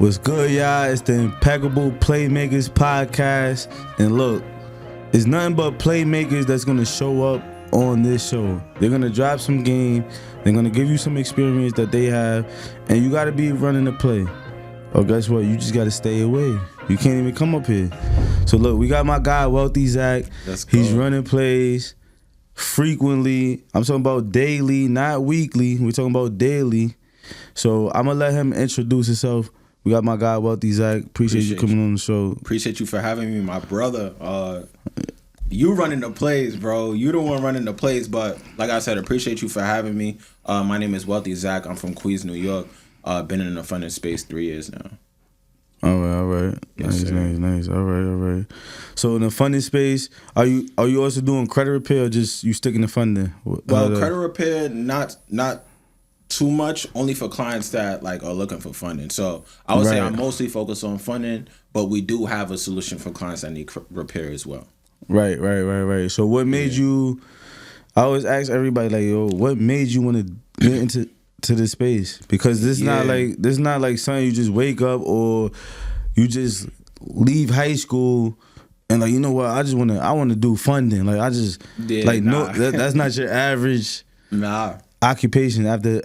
What's good, y'all? It's the Impeccable Playmakers podcast. And look, it's nothing but playmakers that's going to show up on this show. They're going to drop some game. They're going to give you some experience that they have. And you got to be running the play. Or guess what? You just got to stay away. You can't even come up here. So look, we got my guy, Wealthy Zach. He's running plays frequently. I'm talking about daily, not weekly. We're talking about daily. So I'm going to let him introduce himself. We got my guy, Wealthy Zach. Appreciate you coming on the show. Appreciate you for having me, my brother. You running the plays, bro. You the one running the plays, but like I said, appreciate you for having me. My name is Wealthy Zach. I'm from Queens, New York. Been in the funding space 3 years now. All right. Yes, nice. All right. So in the funding space, are you also doing credit repair or just you sticking to funding? Well, credit repair, not too much, only for clients that like are looking for funding. So I would say I'm mostly focused on funding, but we do have a solution for clients that need repair as well. Right. So what made you? I always ask everybody like, yo, what made you want to get into this space? Because this not like something you just wake up or you just leave high school and like, you know what, I want to do funding. Like that's not your average occupation after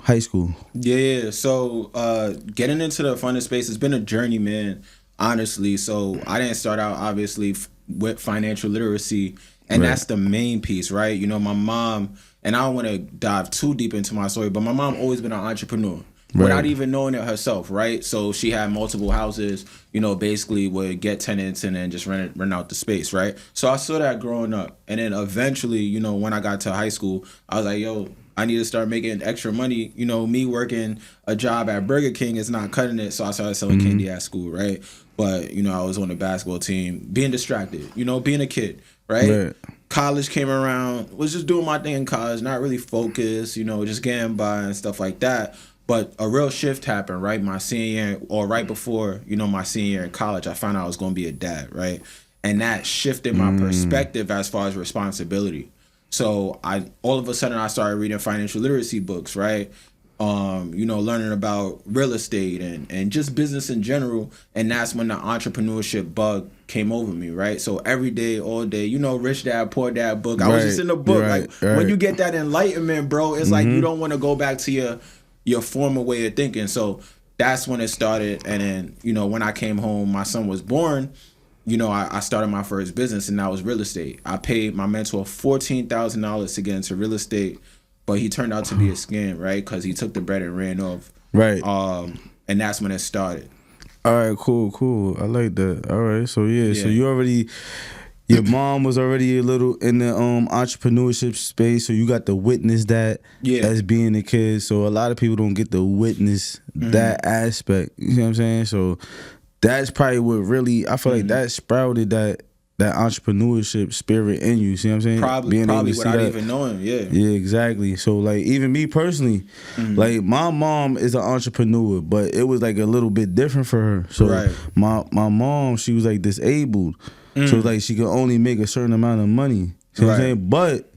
high school. Yeah. So getting into the funding space has been a journey, man, honestly. So I didn't start out obviously with financial literacy, and that's the main piece, right? You know, my mom, and I don't want to dive too deep into my story, but my mom always been an entrepreneur without even knowing it herself, right? So she had multiple houses, you know, basically would get tenants and then just rent out the space, right? So I saw that growing up. And then eventually, you know, when I got to high school, I was like, yo, I need to start making extra money. You know, me working a job at Burger King is not cutting it. So I started selling candy at school, right? But, you know, I was on the basketball team, being distracted, you know, being a kid, right? College came around, was just doing my thing in college, not really focused, you know, just getting by and stuff like that. But a real shift happened, right? My senior year, or right before, you know, my senior year in college, I found out I was going to be a dad, right? And that shifted my perspective as far as responsibility. So all of a sudden I started reading financial literacy books, right? You know, learning about real estate and just business in general. And that's when the entrepreneurship bug came over me, right? So every day, all day, you know, Rich Dad, Poor Dad book. I was just in the book. When you get that enlightenment, bro, it's like you don't want to go back to your former way of thinking. So that's when it started. And then, you know, when I came home, my son was born, you know, I started my first business, and that was real estate. I paid my mentor $14,000 to get into real estate, but he turned out to be a scam, right? Because he took the bread and ran off. Right. And that's when it started. All right, cool. I like that. All right, so so your mom was already a little in the entrepreneurship space, so you got to witness that as being a kid. So a lot of people don't get to witness that aspect. You know what I'm saying? So that's probably what really, I feel like that sprouted that entrepreneurship spirit in you. See what I'm saying? Probably without even knowing. Yeah, exactly. So like even me personally, like my mom is an entrepreneur, but it was like a little bit different for her. So my mom, she was like disabled. So like she could only make a certain amount of money. See what I'm saying? But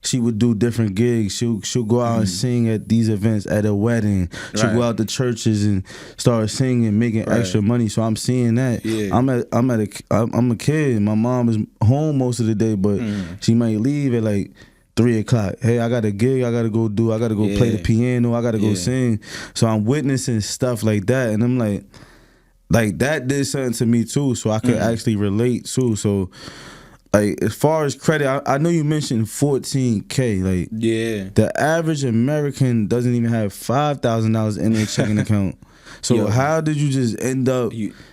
she would do different gigs. She'll go out and sing at these events, at a wedding. She'll go out to churches and start singing, making extra money. So I'm seeing that. Yeah. I'm a kid. My mom is home most of the day, but she might leave at like 3 o'clock. Hey, I got a gig I gotta go do. I gotta go play the piano. I gotta go sing. So I'm witnessing stuff like that, and I'm like that did something to me too. So I could actually relate too. So. Like, as far as credit, I know you mentioned $14K. Like, the average American doesn't even have $5,000 in their checking account. So how did you just end up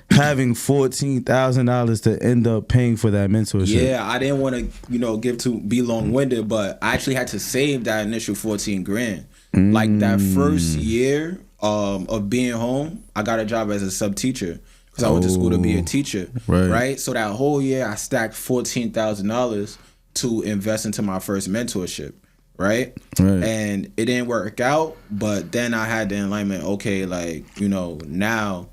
having $14,000 to end up paying for that mentorship? Yeah, I didn't want to, you know, be long-winded, but I actually had to save that initial $14,000. Like that first year of being home, I got a job as a sub teacher. Because I went to school to be a teacher, right? So that whole year, I stacked $14,000 to invest into my first mentorship, right? And it didn't work out, but then I had the enlightenment, okay, like, you know, now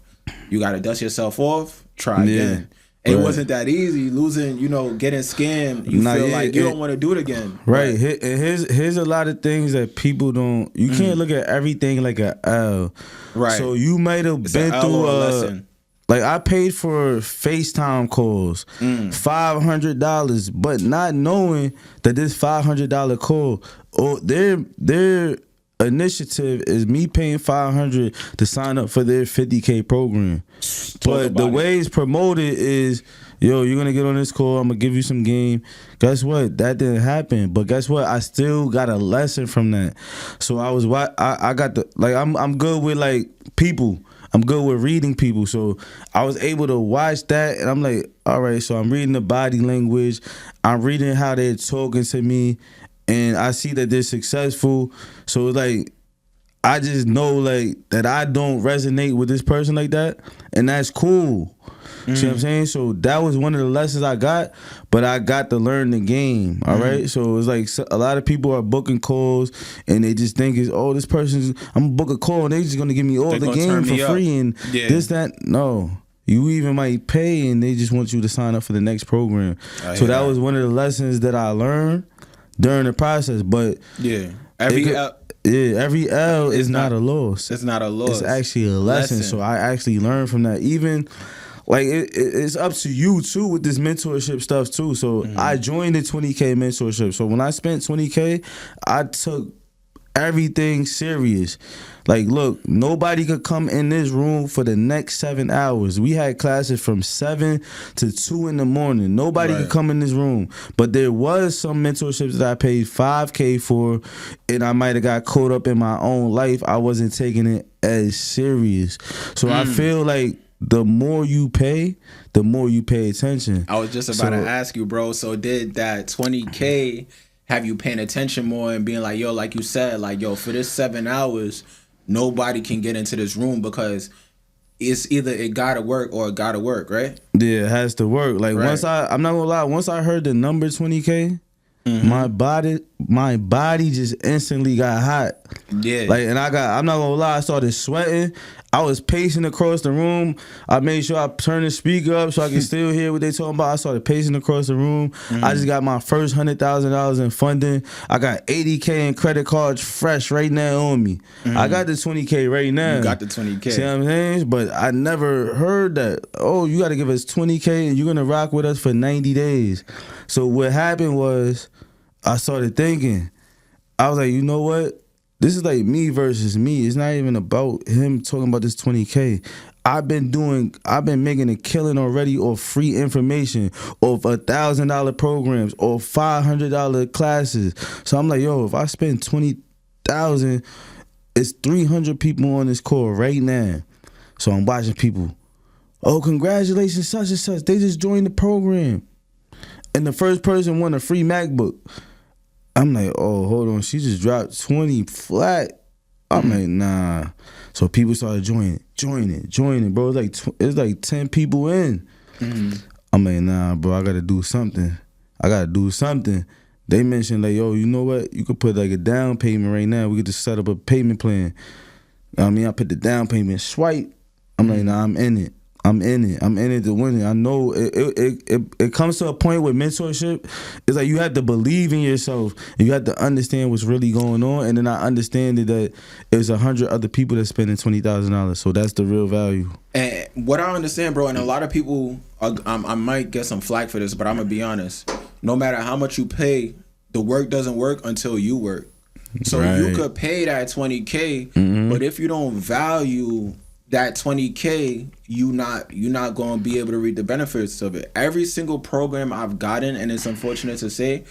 you got to dust yourself off, try again. It wasn't that easy. Losing, getting scammed. You feel like you don't want to do it again. Right. Here's a lot of things that people don't. You can't look at everything like a L. Right. So you might have been through a lesson. Like I paid for FaceTime calls, $500, but not knowing that this $500 call, their initiative is me paying $500 to sign up for their 50K program. But the way it's promoted is, yo, you're gonna get on this call, I'm gonna give you some game. Guess what? That didn't happen. But guess what? I still got a lesson from that. So I got I'm good with like people. I'm good with reading people. So I was able to watch that and I'm like, all right, so I'm reading the body language. I'm reading how they're talking to me. And I see that they're successful. So it's like, I just know like that I don't resonate with this person like that. And that's cool. See what I'm saying? So that was one of the lessons I got, but I got to learn the game. All right. So it's like a lot of people are booking calls and they just think this person's, I'm gonna book a call and they just gonna give me all the game for free and this, that. No. You even might pay and they just want you to sign up for the next program. So that was one of the lessons that I learned during the process. But every L is not a loss. It's not a loss. It's actually a lesson. So I actually learned from that. Even like it's up to you too with this mentorship stuff too. So I joined the 20K mentorship. So when I spent 20K, I took everything serious. Like, look, nobody could come in this room for the next 7 hours. We had classes from 7 to 2 in the morning. Nobody could come in this room. But there was some mentorships that I paid $5K for, and I might have got caught up in my own life. I wasn't taking it as serious. So I feel like the more you pay, the more you pay attention. I was just about to ask you, bro. So did that 20K have you paying attention more and being like, yo, like you said, like, yo, for this 7 hours, nobody can get into this room because it's either it gotta work or it gotta work, right? Yeah, it has to work. Like once I'm not gonna lie, once I heard the number 20K, my body just instantly got hot. Yeah. Like, and I'm not gonna lie, I started sweating. I was pacing across the room. I made sure I turned the speaker up so I can still hear what they talking about. I started pacing across the room. I just got my first $100,000 in funding. I got $80K in credit cards fresh right now on me. I got the 20K right now. You got the 20K. See what I'm saying? But I never heard that. Oh, you got to give us 20K and you're going to rock with us for 90 days. So what happened was I started thinking. I was like, you know what? This is like me versus me. It's not even about him talking about this 20K. I've been making a killing already off free information, off $1,000 programs, or $500 classes. So I'm like, yo, if I spend $20,000, it's 300 people on this call right now. So I'm watching people. Oh, congratulations, such and such. They just joined the program. And the first person won a free MacBook. I'm like, oh, hold on. She just dropped 20 flat. I'm like, nah. So people started joining, bro. It's like 10 people in. I'm like, nah, bro, I got to do something. They mentioned like, yo, you know what? You could put like a down payment right now. We could just set up a payment plan. I mean, I put the down payment, swipe. I'm like, nah, I'm in it to win it. I know it comes to a point with mentorship. It's like you have to believe in yourself and you have to understand what's really going on. And then I understand that there's 100 other people that's spending $20,000. So that's the real value. And what I understand, bro, and a lot of people, I might get some flack for this, but I'm gonna be honest. No matter how much you pay, the work doesn't work until you work. So you could pay that 20K, but if you don't value that 20K, you're not going to be able to reap the benefits of it. Every single program I've gotten, and it's unfortunate to say,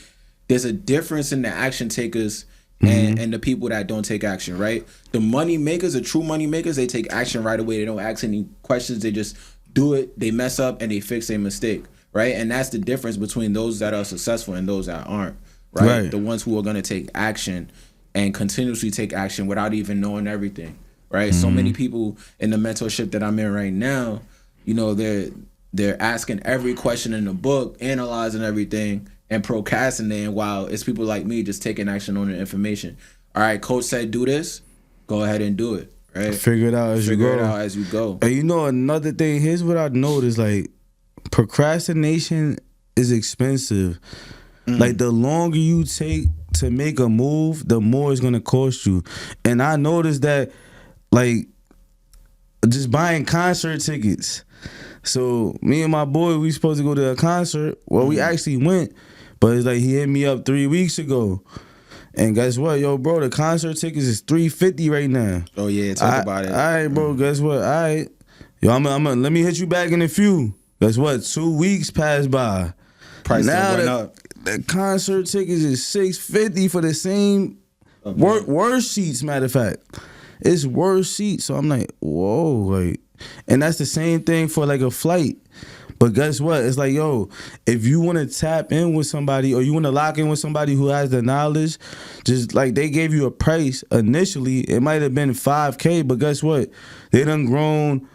there's a difference in the action takers and the people that don't take action, right? The money makers, the true money makers, they take action right away. They don't ask any questions. They just do it. They mess up and they fix their mistake, right? And that's the difference between those that are successful and those that aren't, right? The ones who are going to take action and continuously take action without even knowing everything. Right, so many people in the mentorship that I'm in right now, you know, they're asking every question in the book, analyzing everything, and procrastinating. While it's people like me just taking action on the information. All right, coach said do this, go ahead and do it. Right, figure it out as you go. And you know, another thing. Here's what I noticed: like procrastination is expensive. Like the longer you take to make a move, the more it's gonna cost you. And I noticed that, like, just buying concert tickets. So me and my boy, we supposed to go to a concert. Well, we actually went, but it's like he hit me up 3 weeks ago. And guess what, yo, bro, the concert tickets is $350 right now. Oh yeah, talk about it. All right, bro. Guess what? All right, yo, let me hit you back in a few. Guess what? 2 weeks passed by. Price now went up. The concert tickets is $650 for the same worse seats. Matter of fact, it's worse seats. So I'm like, whoa, like, and that's the same thing for like a flight. But guess what? It's like, yo, if you want to tap in with somebody or you want to lock in with somebody who has the knowledge, just like they gave you a price initially, it might have been $5K, but guess what? They done grown.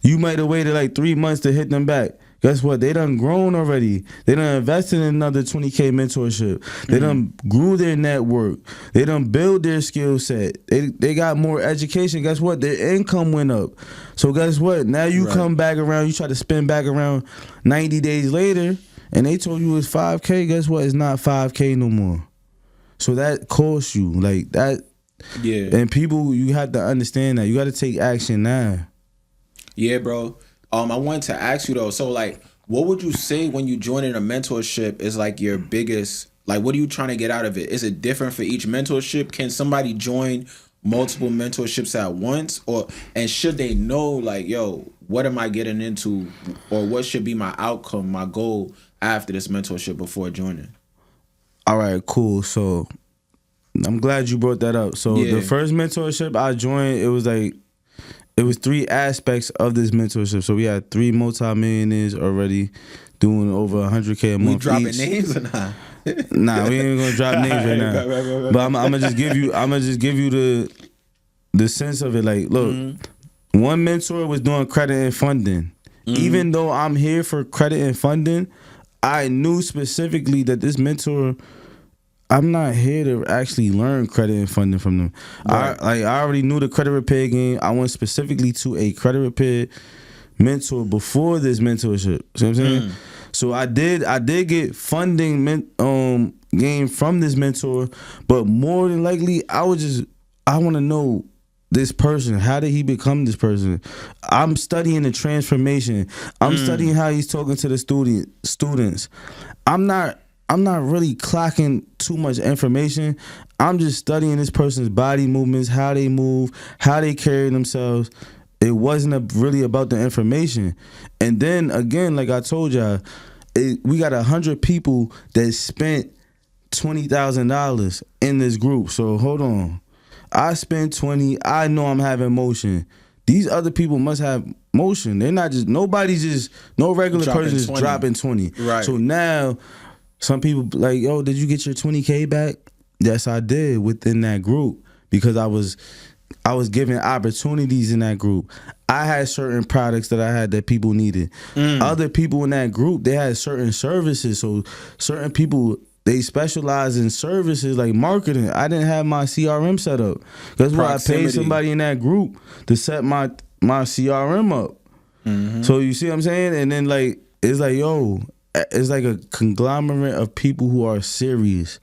You might have waited like 3 months to hit them back. Guess what? They done grown already. They done invested in another 20K mentorship. They done grew their network. They done build their skill set. They got more education. Guess what? Their income went up. So guess what? Now you come back around, you try to spin back around 90 days later, and they told you it's 5K. Guess what? It's not 5K no more. So that costs you. Like that. Yeah. And people, you have to understand that. You got to take action now. Yeah, bro. I wanted to ask you though, so like, what would you say when you join in a mentorship is like your biggest, like, what are you trying to get out of it? Is it different for each mentorship? Can somebody join multiple mentorships at once, and should they know like, yo, what am I getting into, or what should be my outcome, my goal after this mentorship before joining? All right, cool. So I'm glad you brought that up. So the first mentorship I joined, it was 3 aspects of this mentorship. So we had 3 multimillionaires already doing over 100K a month. We dropping each. names or not? Nah, we ain't gonna drop names right now. Right. But I'm gonna just give you the sense of it. Like, look, one mentor was doing credit and funding. Even though I'm here for credit and funding, I knew specifically that this mentor, I'm not here to actually learn credit and funding from them. Right. I already knew the credit repair game. I went specifically to a credit repair mentor before this mentorship. See what I'm saying? So I did get funding game from this mentor, but more than likely I want to know this person. How did he become this person? I'm studying the transformation. I'm studying how he's talking to the students. I'm not really clocking too much information. I'm just studying this person's body movements, how they move, how they carry themselves. It wasn't really about the information. And then again, like I told y'all, we got 100 people that spent $20,000 in this group. So hold on. I spent 20. I know I'm having motion. These other people must have motion. They're not just, no regular person is dropping 20. Right. So now, some people like, yo, did you get your 20K back? Yes, I did within that group, because I was given opportunities in that group. I had certain products that I had that people needed. Other people in that group, they had certain services. So certain people, they specialize in services like marketing. I didn't have my CRM set up. That's why I paid somebody in that group to set my CRM up. So you see what I'm saying? And then like, it's like, yo, it's like a conglomerate of people who are serious.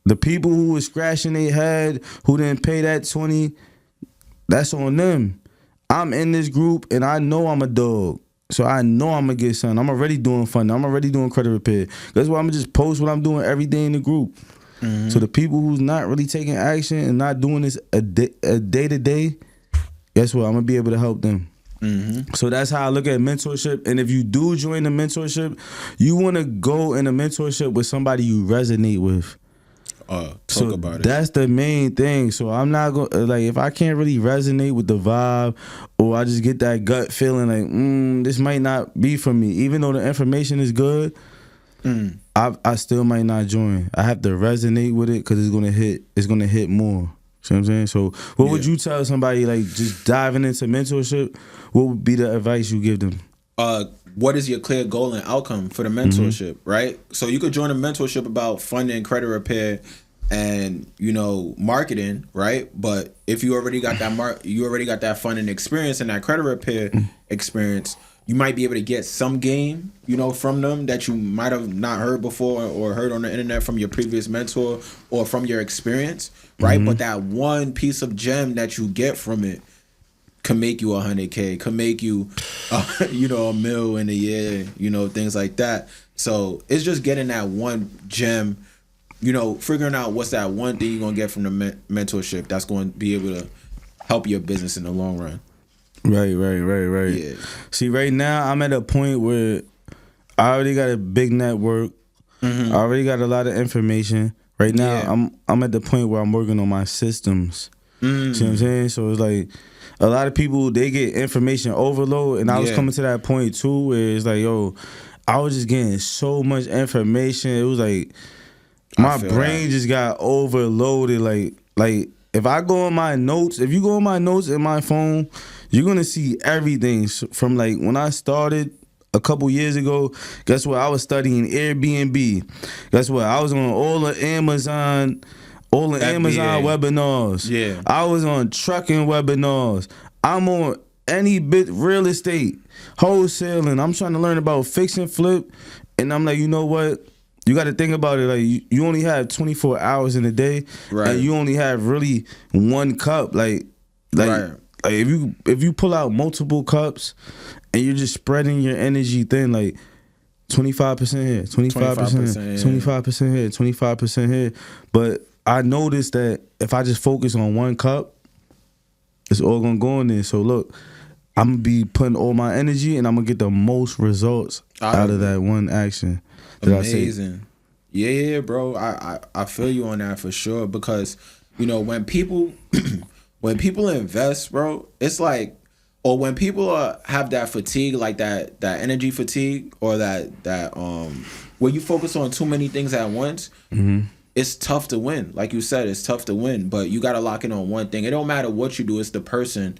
The people who was scratching their head, who didn't pay that 20, that's on them. I'm in this group and I know I'm a dog. So I know I'm going to get something. I'm already doing funding. I'm already doing credit repair. That's why I'm going to just post what I'm doing every day in the group. So the people who's not really taking action and not doing this a day to day, guess what? I'm going to be able to help them. So that's how I look at mentorship. And if you do join the mentorship, you want to go in a mentorship with somebody you resonate with. Talk about it. That's the main thing. So I'm not going to, like, if I can't really resonate with the vibe, or I just get that gut feeling like, this might not be for me, even though the information is good, I still might not join. I have to resonate with it because it's gonna hit more. See what I'm saying? So what would you tell somebody like just diving into mentorship? What would be the advice you give them? What is your clear goal and outcome for the mentorship, right? So you could join a mentorship about funding, credit repair, and marketing, right? But if you already got that funding experience and that credit repair experience, you might be able to get some game, from them that you might have not heard before or heard on the internet from your previous mentor or from your experience, right? But that one piece of gem that you get from it can make you 100K, can make you, a mil in a year, things like that. So it's just getting that one gem, figuring out what's that one thing you're going to get from the mentorship that's going to be able to help your business in the long run. Right. Yeah. See, right now I'm at a point where I already got a big network. I already got a lot of information. Right now, I'm at the point where I'm working on my systems. See what I'm saying? So it's like a lot of people, they get information overload, and I was coming to that point too where it's like, yo, I was just getting so much information. It was like my brain just got overloaded. Like if I go on my notes, if you go on my notes in my phone, you're gonna see everything from like when I started a couple years ago. Guess what? I was studying Airbnb. Guess what? I was on all the Amazon webinars. Yeah. I was on trucking webinars. I'm on any bit real estate, wholesaling. I'm trying to learn about fix and flip. And I'm like, you know what? You got to think about it. Like you only have 24 hours in a day, right? And you only have really one cup. Like if you pull out multiple cups and you're just spreading your energy thin, like 25% here, 25%, 25% here, 25% here. But I noticed that if I just focus on one cup, it's all gonna go in there. So look, I'm gonna be putting all my energy and I'm gonna get the most results out of that one action. Amazing. Yeah, bro. I feel you on that for sure, because when people invest, bro, it's like, or when people have that fatigue, like that energy fatigue, or that where you focus on too many things at once, it's tough to win. Like you said, it's tough to win, but you got to lock in on one thing. It don't matter what you do, it's the person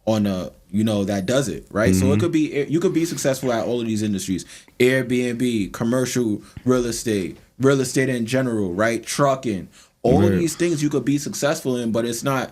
on that does it, right? So you could be successful at all of these industries: Airbnb, commercial real estate in general, right? Trucking, all of these things you could be successful in, but it's not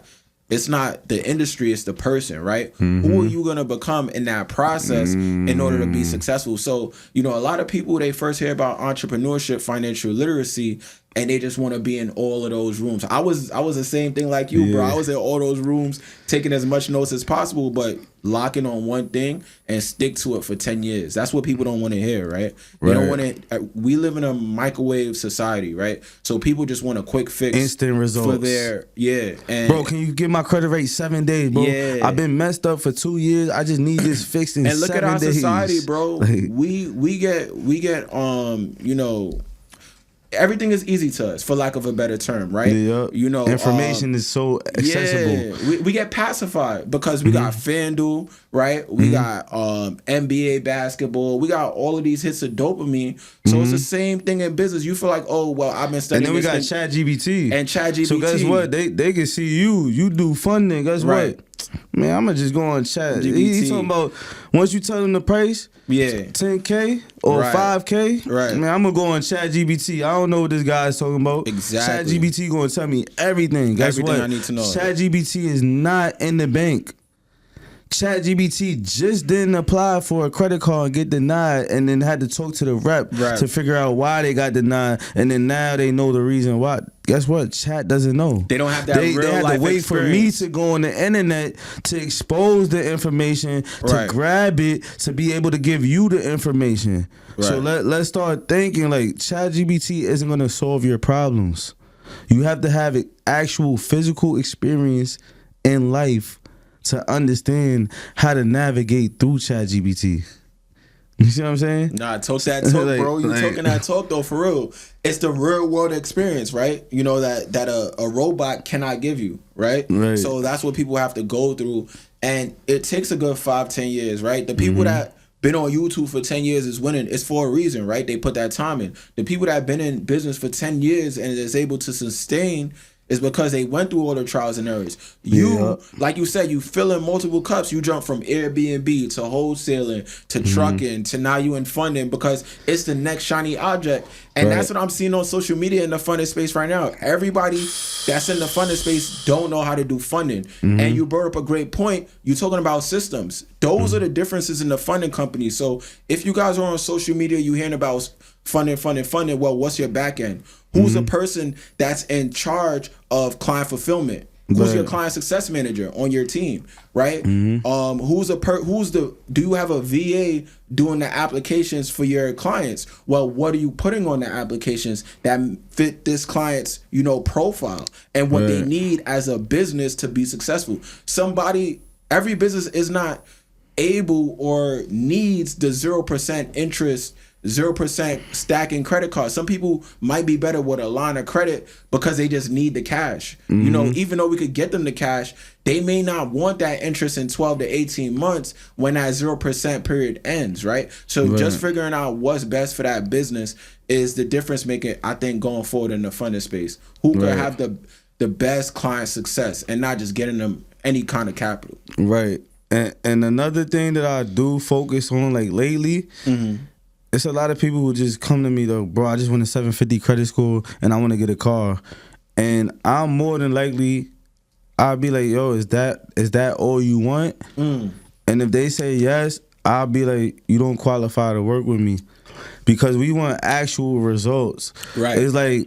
the industry, it's the person, right? Who are you gonna become in that process in order to be successful? So, a lot of people, they first hear about entrepreneurship, financial literacy, and they just want to be in all of those rooms. I was the same thing like you, bro. I was in all those rooms taking as much notes as possible, but locking on one thing and stick to it for 10 years. That's what people don't want to hear, right? They don't want to. We live in a microwave society, right? So people just want a quick fix, instant results for their And bro, can you get my credit rate 7 days, bro? Yeah. I've been messed up for 2 years. I just need this fixed in 7 days. And look at our society, bro. Like, we get everything is easy to us, for lack of a better term, right? Yeah. Information is so accessible. Yeah, we get pacified because we got FanDuel, right? We got NBA basketball. We got all of these hits of dopamine. So it's the same thing in business. You feel like, oh, well, I've been studying. And then we got ChatGPT. And ChatGPT. So guess what? They can see you do funding. Guess what? Man, I'm gonna just go on chat. He's talking about once you tell him the price, 10K or 5K. Right. Man, I'm gonna go on ChatGPT. I don't know what this guy's talking about. Exactly. ChatGPT gonna tell me everything. Guess everything what? I need to know. ChatGPT is not in the bank. ChatGPT just didn't apply for a credit card and get denied, and then had to talk to the rep to figure out why they got denied, and then now they know the reason why. Guess what? Chat doesn't know. They don't have that real life They had to wait experience. for me to go on the internet to expose the information, to grab it, to be able to give you the information. Right. So let's start thinking like ChatGPT isn't going to solve your problems. You have to have an actual physical experience in life to understand how to navigate through ChatGPT. You see what I'm saying? Nah, talk that talk, bro. You talking that talk though, for real. It's the real world experience, right? That a robot cannot give you, right? So that's what people have to go through, and it takes a good 5-10 years, right? The people that been on YouTube for 10 years is winning. It's for a reason, right? They put that time in. The people that have been in business for 10 years and is able to sustain is because they went through all the trials and errors. You, like you said, you fill in multiple cups. You jump from Airbnb to wholesaling to trucking to now you in funding because it's the next shiny object. And that's what I'm seeing on social media in the funding space right now. Everybody that's in the funding space don't know how to do funding. And you brought up a great point. You're talking about systems. Those are the differences in the funding companies. So if you guys are on social media, you hearing about funding. Well, what's your back end? Who's the person that's in charge of client fulfillment? Who's your client success manager on your team, right? Do you have a VA doing the applications for your clients? Well, what are you putting on the applications that fit this client's, profile and what they need as a business to be successful? Every business is not able or needs the 0% interest, 0% stacking credit cards. Some people might be better with a line of credit because they just need the cash. Even though we could get them the cash, they may not want that interest in 12 to 18 months when that 0% period ends, right? So just figuring out what's best for that business is the difference making, I think, going forward in the funding space. Who could have the best client success and not just getting them any kind of capital. Right. And another thing that I do focus on like lately, it's a lot of people who just come to me though, bro, I just want a 750 credit score and I want to get a car. And I'm more than likely, I'll be like, yo, is that all you want? And if they say yes, I'll be like, you don't qualify to work with me. Because we want actual results. Right. It's like,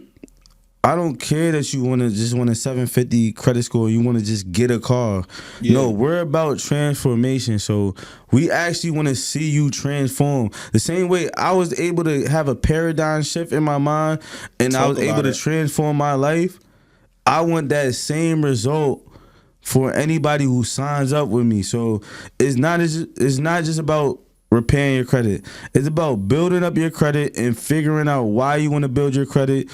I don't care that you want a 750 credit score. You want to just get a car. No, we're about transformation. So we actually want to see you transform. The same way I was able to have a paradigm shift in my mind and I was able to transform my life. I want that same result for anybody who signs up with me. So it's not just about repairing your credit. It's about building up your credit and figuring out why you want to build your credit.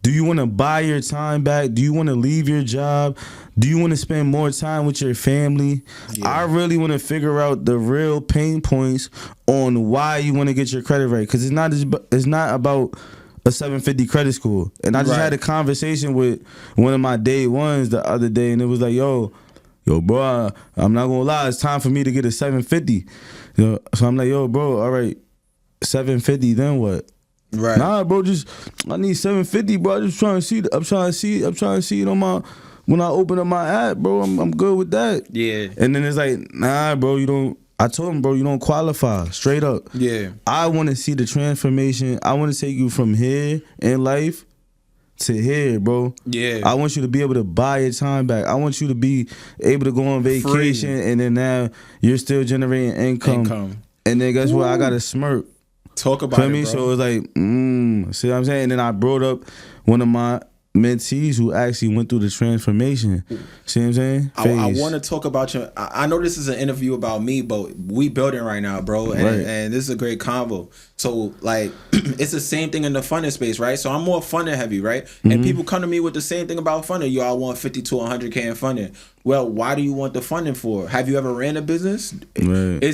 Do you want to buy your time back? Do you want to leave your job? Do you want to spend more time with your family? I really want to figure out the real pain points on why you want to get your credit right. Because it's not about a 750 credit score. And I just had a conversation with one of my day ones the other day, and it was like, yo, bro, I'm not going to lie. It's time for me to get a 750. So I'm like, yo, bro, all right, 750, then what? Right. Nah, bro, I need 750, bro. I'm trying to see it on my, when I open up my app, bro. I'm good with that. Yeah. And then it's like, nah, bro, I told him, bro, you don't qualify. Straight up. Yeah. I want to see the transformation. I want to take you from here in life to here, bro. Yeah. I want you to be able to buy your time back. I want you to be able to go on vacation and then now you're still generating income. And then guess what? I got to smirk. Talk about it, bro. So it's like, see what I'm saying? And then I brought up one of my mentees who actually went through the transformation. See what I'm saying? I want to talk about you. I know this is an interview about me, but we building right now, bro. And this is a great convo. So, like, it's the same thing in the funding space, right? So I'm more funding heavy, right? And people come to me with the same thing about funding. Yo, I want 50 to 100K in funding. Well, why do you want the funding for? Have you ever ran a business? Right.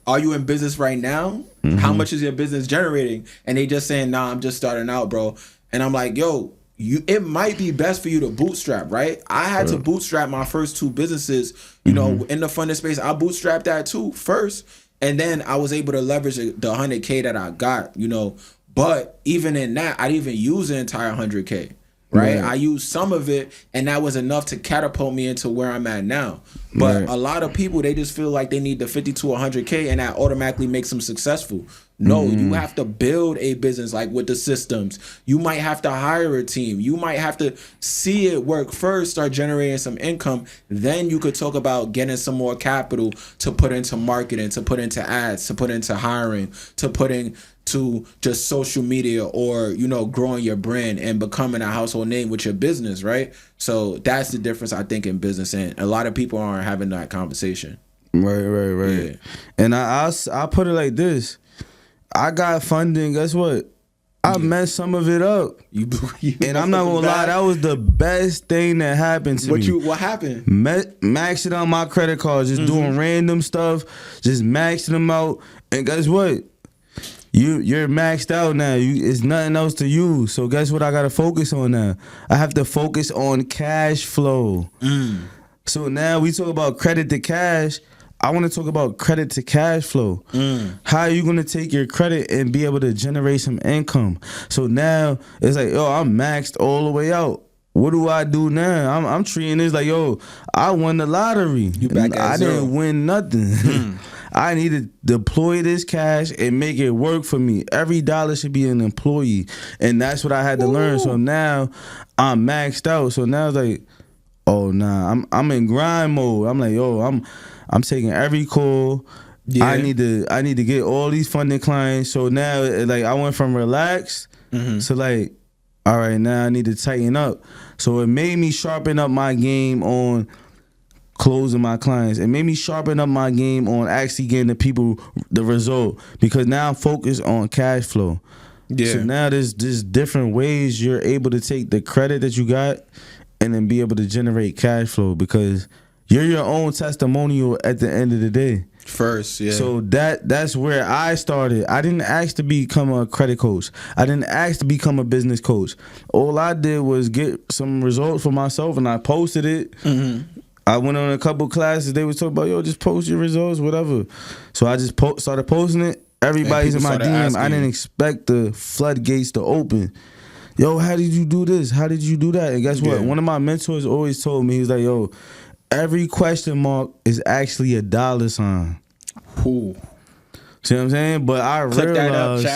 Are you in business right now? How much is your business generating? And they just saying, nah, I'm just starting out, bro. And I'm like, yo, it might be best for you to bootstrap, right? I had to bootstrap my first two businesses, you know, in the funding space. I bootstrapped that too first. And then I was able to leverage the 100K that I got, you know. But even in that, I didn't even use the entire 100K. Right? I used some of it, and that was enough to catapult me into where I'm at now. But a lot of people, they just feel like they need the 50 to 100K, and that automatically makes them successful. No, you have to build a business, like with the systems. You might have to hire a team. You might have to see it work first, start generating some income. Then you could talk about getting some more capital to put into marketing, to put into ads, to put into hiring, to put into just social media, or, you know, growing your brand and becoming a household name with your business, right? So that's the difference, I think, in business. And a lot of people aren't having that conversation. Right. Yeah. And I put it like this. I got funding. Guess what? I messed some of it up. And I'm not gonna lie, that was the best thing that happened to me. What happened? Maxing out my credit cards, just doing random stuff, just maxing them out. And guess what? you're maxed out now. It's nothing else to use. So guess what I gotta focus on now? I have to focus on cash flow. So now we talk about credit to cash. I want to talk about credit to cash flow. How are you going to take your credit and be able to generate some income? So now it's like, yo, I'm maxed all the way out. What do I do now? I'm treating this like, yo, I won the lottery. You back at I zero. didn't win nothing. I need to deploy this cash and make it work for me. Every dollar should be an employee. And that's what I had to learn. So now I'm maxed out. So now it's like, oh, nah, I'm in grind mode. I'm like, yo, I'm taking every call. Yeah. I need to get all these funding clients. So now, like, I went from relaxed to like, all right, now I need to tighten up. So it made me sharpen up my game on closing my clients. It made me sharpen up my game on actually getting the people the result, because now I'm focused on cash flow. Yeah. So now there's different ways you're able to take the credit that you got and then be able to generate cash flow, because you're your own testimonial at the end of the day. First, yeah. So that's where I started. I didn't ask to become a credit coach. I didn't ask to become a business coach. All I did was get some results for myself, and I posted it. I went on a couple classes. They was talking about, yo, just post your results, whatever. So I just started posting it. Everybody's in my DM. I didn't expect the floodgates to open. Yo, how did you do this? How did you do that? And guess what? One of my mentors always told me, he's like, yo, every question mark is actually a dollar sign. Ooh. See what I'm saying? But I realized,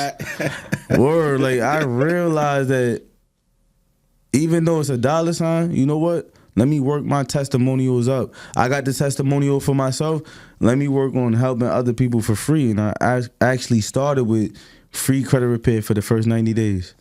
I realized that even though it's a dollar sign, you know what? Let me work my testimonials up. I got the testimonial for myself. Let me work on helping other people for free. And I actually started with free credit repair for the first 90 days.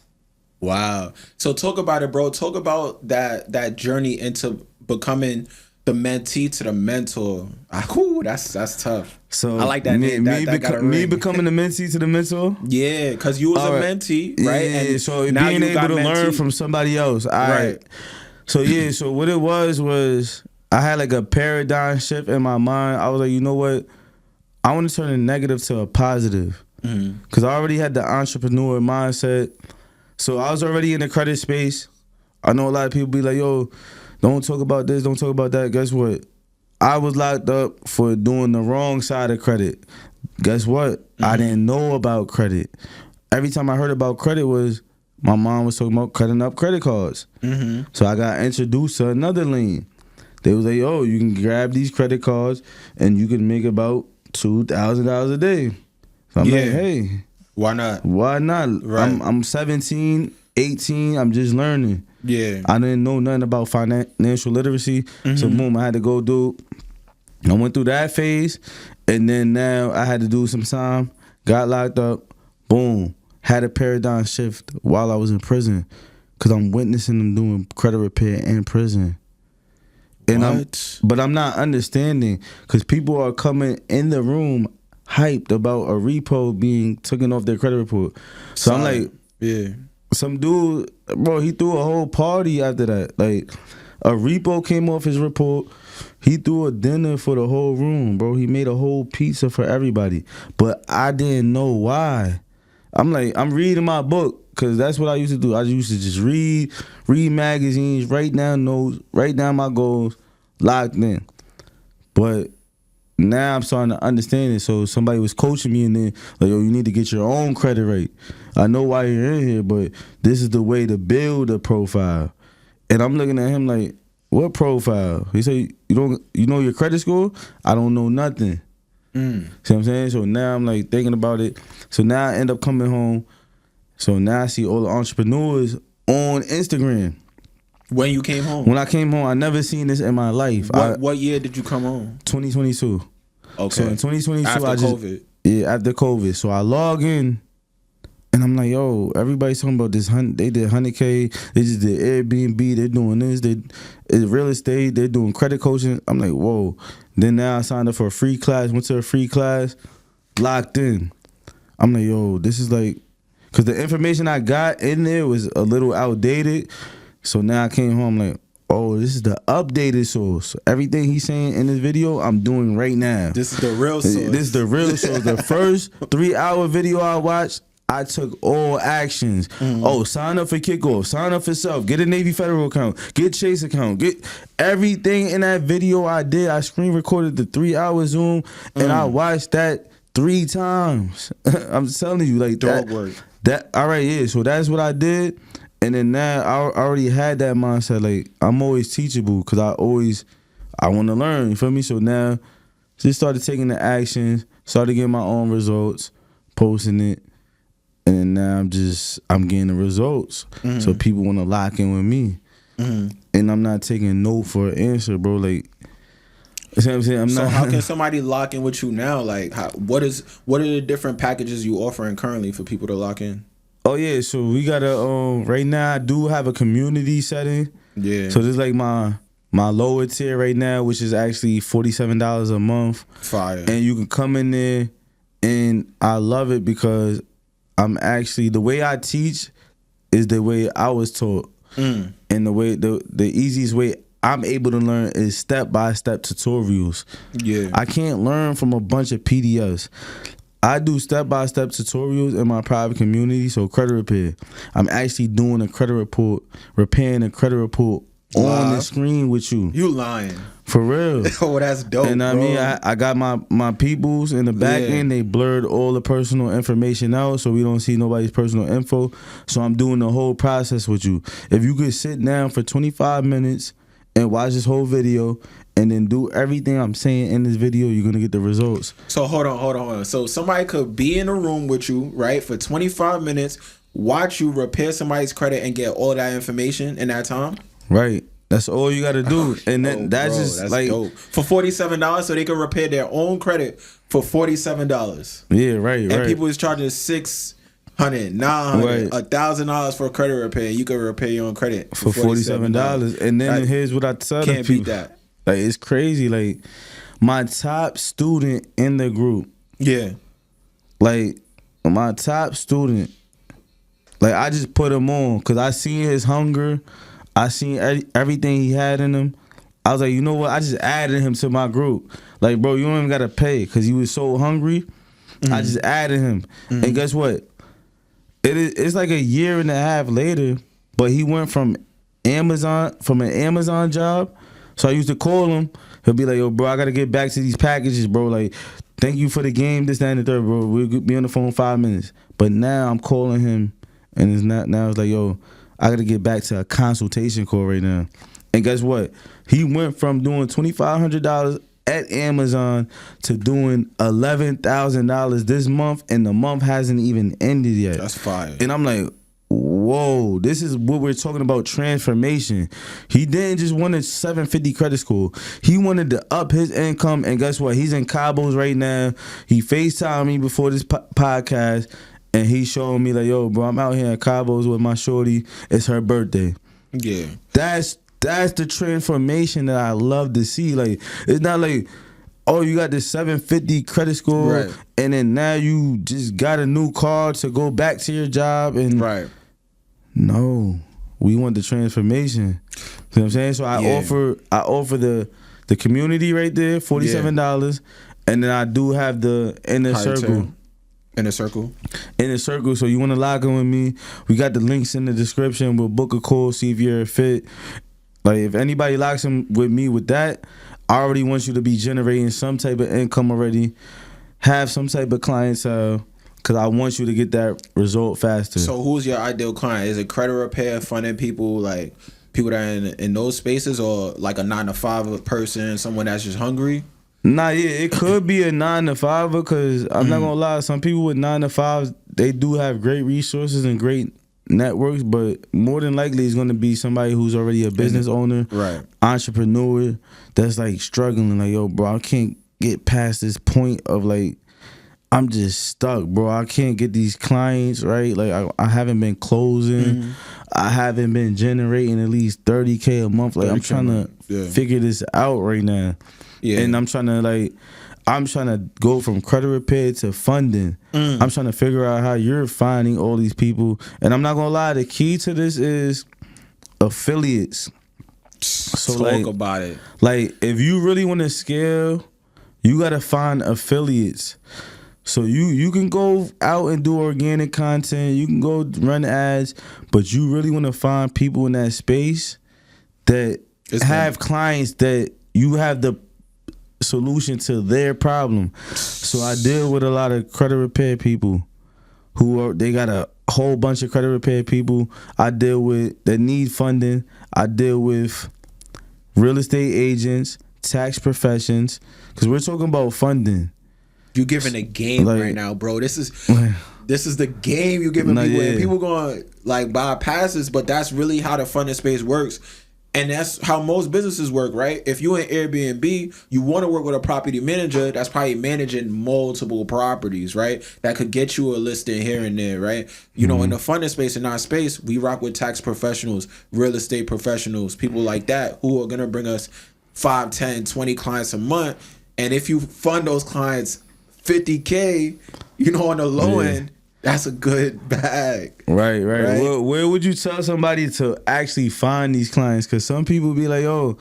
Wow. So talk about it, bro. Talk about that journey into becoming the mentee to the mentor. Ooh, that's tough. So I like that name. Me becoming the mentee to the mentor? Yeah, because you was a mentee, right? Yeah, and so being able to learn from somebody else. Right. So yeah, so what it was I had like a paradigm shift in my mind. I was like, you know what? I want to turn a negative to a positive. Because I already had the entrepreneur mindset. So I was already in the credit space. I know a lot of people be like, yo, don't talk about this, don't talk about that. Guess what? I was locked up for doing the wrong side of credit. Guess what? I didn't know about credit. Every time I heard about credit was my mom was talking about cutting up credit cards. So I got introduced to another lane. They was like, yo, you can grab these credit cards and you can make about $2,000 a day. So I'm like, hey. Why not? Why not? Right. I'm 17, 18. I'm just learning. Yeah. I didn't know nothing about financial literacy. So boom, I had to go do. I went through that phase, and then now I had to do some time. Got locked up. Boom. Had a paradigm shift while I was in prison, because I'm witnessing them doing credit repair in prison. And but I'm not understanding, because people are coming in the room hyped about a repo being taken off their credit report. So I'm like, yeah. Some dude, bro, he threw a whole party after that. Like, a repo came off his report. He threw a dinner for the whole room, bro. He made a whole pizza for everybody. But I didn't know why. I'm like, I'm reading my book, because that's what I used to do. I used to just read magazines, write down notes, write down my goals, locked in. But now I'm starting to understand it. So somebody was coaching me, and then like, yo, you need to get your own credit rate. I know why you're in here, but this is the way to build a profile. And I'm looking at him like, what profile? He said, you know your credit score? I don't know nothing. See what I'm saying? So now I'm like thinking about it. So now I end up coming home. So now I see all the entrepreneurs on Instagram. When you came home? When I came home, I never seen this in my life. What year did you come home? 2022. Okay. So in 2022, after COVID. Yeah, after COVID. So I log in, and I'm like, yo, everybody's talking about this. They did 100K. They just did Airbnb. They're doing this. It's real estate. They're doing credit coaching. I'm like, whoa. Then now I signed up for a free class. Went to a free class. Locked in. I'm like, yo, this is like, because the information I got in there was a little outdated. So now I came home like, oh, this is the updated source. Everything he's saying in this video, I'm doing right now. This is the real source. This is the real source. The first 3-hour video I watched, I took all actions. Oh, sign up for kickoff, sign up for self, get a Navy Federal account, get Chase account, get everything in that video I did. I screen recorded the 3-hour Zoom and I watched that 3 times. I'm telling you, like dog work. That all right, yeah. So that's what I did, and then now I already had that mindset. Like I'm always teachable because I want to learn. You feel me? So now just started taking the actions, started getting my own results, posting it, and then now I'm getting the results. So people want to lock in with me, and I'm not taking no for an answer, bro. Like. You know what I'm saying? So how can somebody lock in with you now? Like, what are the different packages you offering currently for people to lock in? Oh yeah, so we got right now I do have a community setting. Yeah. So this is like my lower tier right now, which is actually $47 a month. Fire. And you can come in there, and I love it because I'm actually the way I teach is the way I was taught, and the way the easiest way I'm able to learn is step-by-step tutorials. Yeah. I can't learn from a bunch of PDFs. I do step-by-step tutorials in my private community, so credit repair. I'm actually doing a credit report, repairing a credit report on the screen with you. You lying. For real. Oh, that's dope, and I mean, I got my peoples in the back end. They blurred all the personal information out so we don't see nobody's personal info. So I'm doing the whole process with you. If you could sit down for 25 minutes and watch this whole video and then do everything I'm saying in this video, you're gonna get the results. So hold on. So somebody could be in a room with you, right, for 25 minutes, watch you repair somebody's credit and get all that information in that time? Right. That's all you gotta do. And then that's like dope. For $47, so they can repair their own credit for $47. Yeah, right. And people is charging $600, $900, $1,000 for a credit repair. You can repair your own credit for $47. And then here's what I tell them. Can't beat that. Like, it's crazy. Like, my top student in the group. Yeah. Like, my top student. Like, I just put him on because I seen his hunger. I seen everything he had in him. I was like, you know what? I just added him to my group. Like, bro, you don't even got to pay because he was so hungry. I just added him. And guess what? It's like a year and a half later, but he went from an Amazon job. So I used to call him. He'll be like, yo, bro, I got to get back to these packages, bro. Like, thank you for the game, this, that, and the third, bro. We'll be on the phone in 5 minutes. But now I'm calling him, and it's like, yo, I got to get back to a consultation call right now. And guess what? He went from doing $2,500 at Amazon to doing $11,000 this month, and the month hasn't even ended yet. That's fire. And I'm like, whoa, this is what we're talking about, transformation. He didn't just want a 750 credit score. He wanted to up his income, and guess what? He's in Cabos right now. He FaceTimed me before this podcast, and he showing me like, yo, bro, I'm out here at Cabos with my shorty. It's her birthday. Yeah. That's the transformation that I love to see. Like, it's not like, oh, you got this 750 credit score, right, and then now you just got a new car to go back to your job. And right. No, we want the transformation. You know what I'm saying? So I offer the community right there, $47, and then I do have the inner circle. Inner circle. Inner circle. So you want to log in with me? We got the links in the description. We'll book a call, see if you're a fit. Like, if anybody locks in with me with that, I already want you to be generating some type of income already, have some type of clientele, because I want you to get that result faster. So who's your ideal client? Is it credit repair, funding people, like people that are in those spaces, or like a 9-to-5 person, someone that's just hungry? Nah, yeah, it could be a 9-to-5 because I'm not gonna lie, some people with 9-to-5s, they do have great resources and great networks, but more than likely it's gonna be somebody who's already a business owner, right, entrepreneur, that's like struggling, like, yo, bro, I can't get past this point of like, I'm just stuck, bro. I can't get these clients, right? Like, I haven't been closing. I haven't been generating at least $30K a month. Like, I'm trying to figure this out right now. Yeah. And I'm trying to go from credit repair to funding. I'm trying to figure out how you're finding all these people. And I'm not going to lie, the key to this is affiliates. So talk about it. Like, if you really want to scale, you got to find affiliates. So you can go out and do organic content. You can go run ads, but you really want to find people in that space that have clients that you have the solution to their problem. So I deal with a lot of credit repair people they got a whole bunch of credit repair people. I deal with that need funding. I deal with real estate agents, tax professions, because we're talking about funding. You giving a game right now, bro. This is the game you giving people. And people going like bypass this, but that's really how the funding space works. And that's how most businesses work, right? If you in Airbnb, you want to work with a property manager that's probably managing multiple properties, right? That could get you a listing here and there, right? You know, in the funding space, in our space, we rock with tax professionals, real estate professionals, people like that who are going to bring us 5, 10, 20 clients a month. And if you fund those clients $50K, you know, on the low end, that's a good bag. Right. Where would you tell somebody to actually find these clients? Because some people be like, yo,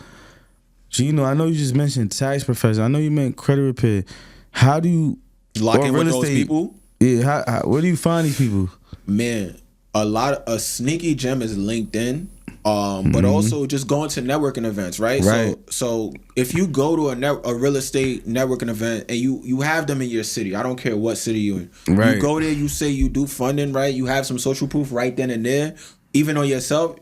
Gino, I know you just mentioned tax professional. I know you meant credit repair. How do you lock in with those people? Yeah, where do you find these people? Man, a sneaky gem is LinkedIn. But also just going to networking events, right? So if you go to a real estate networking event and you have them in your city, I don't care what city you're in. Right. You go there, you say you do funding, right? You have some social proof right then and there. Even on yourself,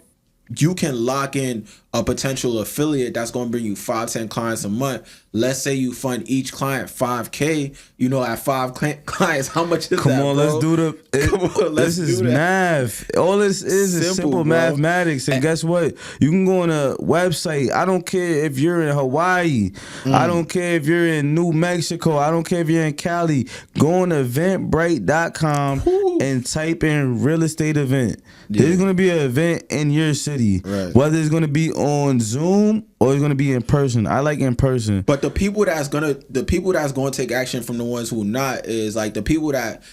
you can lock in a potential affiliate that's going to bring you 5, 10 clients a month. Let's say you fund each client $5K. You know, at 5 clients, how much is that, bro? Let's do this is math. All this is simple mathematics. And guess what? You can go on a website. I don't care if you're in Hawaii. I don't care if you're in New Mexico. I don't care if you're in Cali. Go on eventbrite.com and type in real estate event. There's going to be an event in your city. Right. Whether it's going to be on Zoom or it's going to be in person. I like in person. But the people that's going to take action from the ones who not is like the people that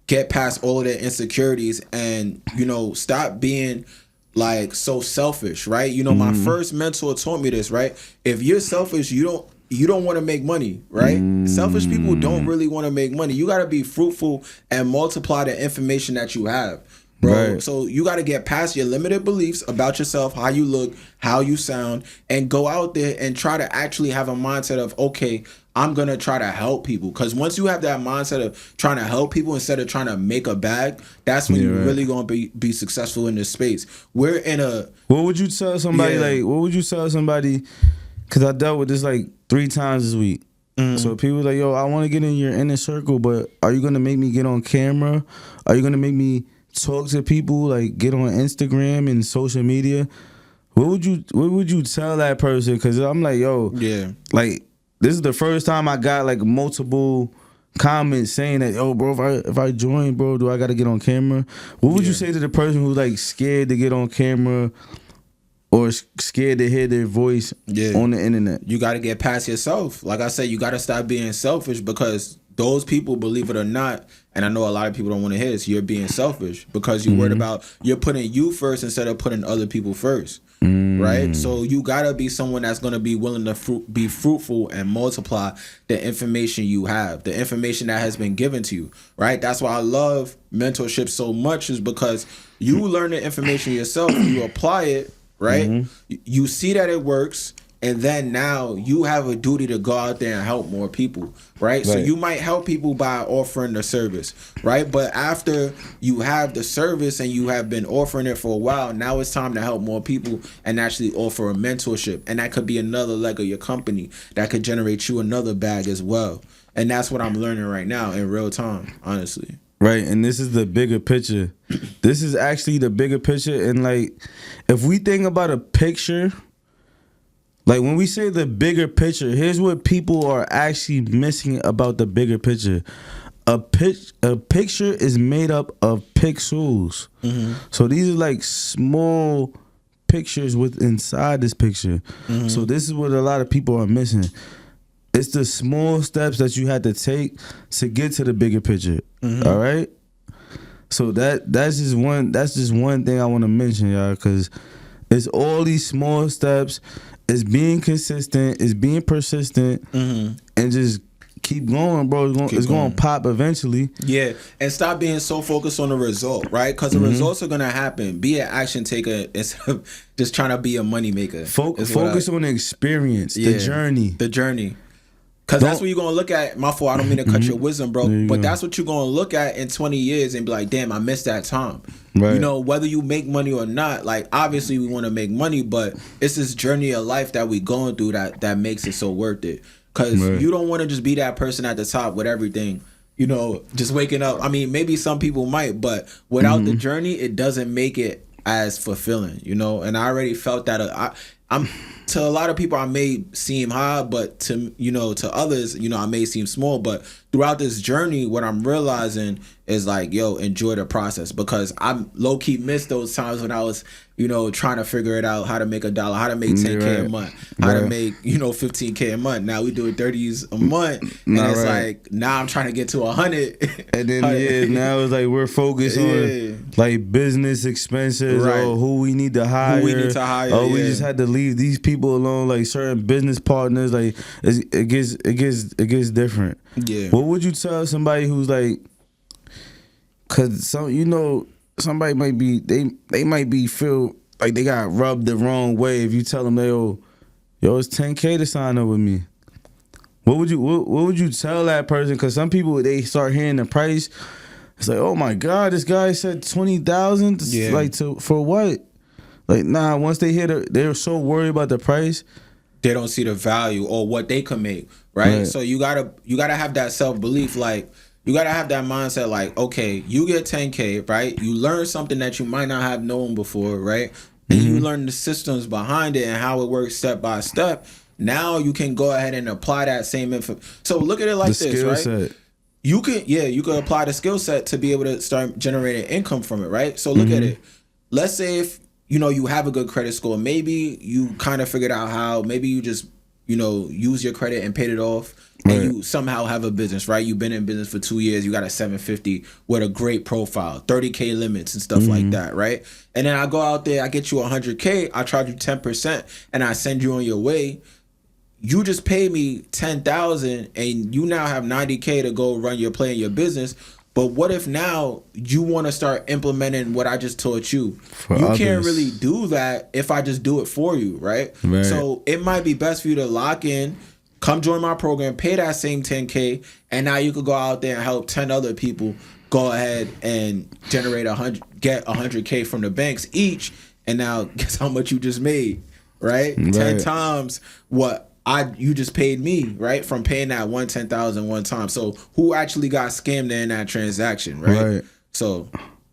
get past all of their insecurities and, you know, stop being like so selfish, right? You know, my first mentor taught me this, right? If you're selfish, you don't want to make money, right? Selfish people don't really want to make money. You got to be fruitful and multiply the information that you have. Bro, so you got to get past your limited beliefs about yourself, how you look, how you sound, and go out there and try to actually have a mindset of, okay, I'm going to try to help people. Because once you have that mindset of trying to help people instead of trying to make a bag, that's when you're really going to be successful in this space. We're in a... What would you tell somebody, because I dealt with this like 3 times this week. So people like, yo, I want to get in your inner circle, but are you going to make me get on camera? Are you going to make me talk to people, like get on Instagram and social media? What would you tell that person? Because I'm like, yo, like this is the first time I got like multiple comments saying that, yo, bro, if I join, bro, do I got to get on camera? What would you say to the person who's like scared to get on camera or scared to hear their voice on the internet? You got to get past yourself. Like I said, you got to stop being selfish, because those people, believe it or not, and I know a lot of people don't want to hear this, you're being selfish because you're worried about, you're putting you first instead of putting other people first, right? So you got to be someone that's going to be willing to be fruitful and multiply the information you have, the information that has been given to you, right? That's why I love mentorship so much, is because you learn the information yourself, you apply it, right? You see that it works. And then now you have a duty to go out there and help more people, right? So you might help people by offering the service, right? But after you have the service and you have been offering it for a while, now it's time to help more people and actually offer a mentorship. And that could be another leg of your company that could generate you another bag as well. And that's what I'm learning right now in real time, honestly. Right, and this is the bigger picture. This is actually the bigger picture. And like, if we think about a picture... Like when we say the bigger picture, here's what people are actually missing about the bigger picture. A picture is made up of pixels. So these are like small pictures inside this picture. So this is what a lot of people are missing. It's the small steps that you had to take to get to the bigger picture. All right? So that's just one thing I want to mention, y'all, because it's all these small steps. It's being consistent, it's being persistent, and just keep going, bro. It's going to pop eventually. Yeah, and stop being so focused on the result, right? Because the results are going to happen. Be an action taker instead of just trying to be a money maker. Focus on the experience, the journey. The journey. Because that's what you're going to look at. My fault, I don't mean to cut your wisdom, bro. But that's what you're going to look at in 20 years and be like, damn, I missed that time. Right. You know, whether you make money or not, like, obviously we want to make money, but it's this journey of life that we going through that makes it so worth it. Because you don't want to just be that person at the top with everything, you know, just waking up. I mean, maybe some people might, but without the journey, it doesn't make it as fulfilling, you know. And I already felt that I'm to a lot of people I may seem high, but to others, you know, I may seem small. But throughout this journey, what I'm realizing is like, yo, enjoy the process, because I low key missed those times when I was, you know, trying to figure it out, how to make $1, how to make 10K a month, how to make, you know, 15K a month. Now we doing 30s a month, and it's like now I'm trying to get to 100. And then now it's like we're focused on like business expenses or who we need to hire. We just had to leave these people alone, like certain business partners. Like it gets different. Yeah. What would you tell somebody who's like, cause somebody might be they might be feel like they got rubbed the wrong way if you tell them yo it's 10K to sign up with me. What would you tell that person? Cause some people, they start hearing the price, it's like, oh my God, this guy said 20,000. Like for what? Like nah. Once they hear they're so worried about the price, they don't see the value or what they can make. Right. So you gotta have that self-belief. Like, you gotta have that mindset. Like, okay, you get 10K, right? You learn something that you might not have known before, right? And you learn the systems behind it and how it works step by step. Now you can go ahead and apply that same info. So look at it like this, right? Set. You can apply the skill set to be able to start generating income from it, right? So look at it. Let's say if you have a good credit score, maybe you kind of figured out how, maybe you just use your credit and paid it off, and you somehow have a business, right? You've been in business for 2 years, you got a 750 with a great profile, 30K limits and stuff like that, right? And then I go out there, I get you 100K, I charge you 10%, and I send you on your way. You just pay me 10,000, and you now have 90K to go run your play in your business. But what if now you want to start implementing what I just taught you? You can't really do that if I just do it for you, right? So it might be best for you to lock in, come join my program, pay that same 10K, and now you could go out there and help 10 other people go ahead and generate get 100K from the banks each, and now guess how much you just made, right? 10 times what you just paid me, right? From paying that 10,000 one time. So who actually got scammed in that transaction, right? So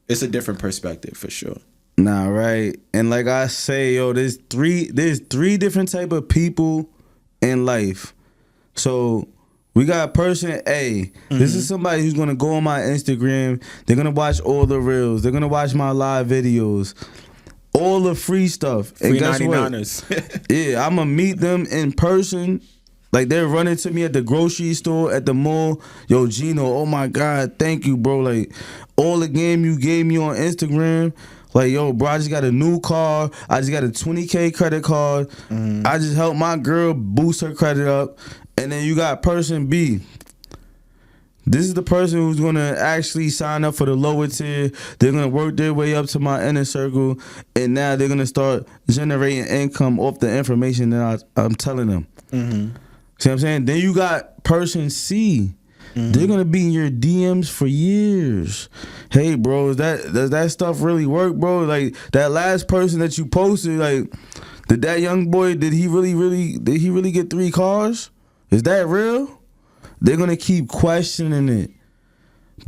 it's a different perspective for sure. Nah, right. And like I say, there's three different type of people in life. So we got person A. This is somebody who's gonna go on my Instagram. They're gonna watch all the reels. They're gonna watch my live videos. All the free stuff. Free 99ers. Yeah, I'm going to meet them in person. Like, they're running to me at the grocery store, at the mall. Yo, Gino, oh my God, thank you, bro. Like, all the game you gave me on Instagram. Like, yo, bro, I just got a new car. I just got a 20K credit card. I just helped my girl boost her credit up. And then you got person B. This is the person who's going to actually sign up for the lower tier. They're going to work their way up to my inner circle, and now they're going to start generating income off the information that I'm telling them. See what I'm saying? Then you got person C. They're going to be in your DMs for years. Hey, bro, does that stuff really work, bro? Like, that last person that you posted, like, did that young boy, did he really get 3 cars? Is that real? They're going to keep questioning it.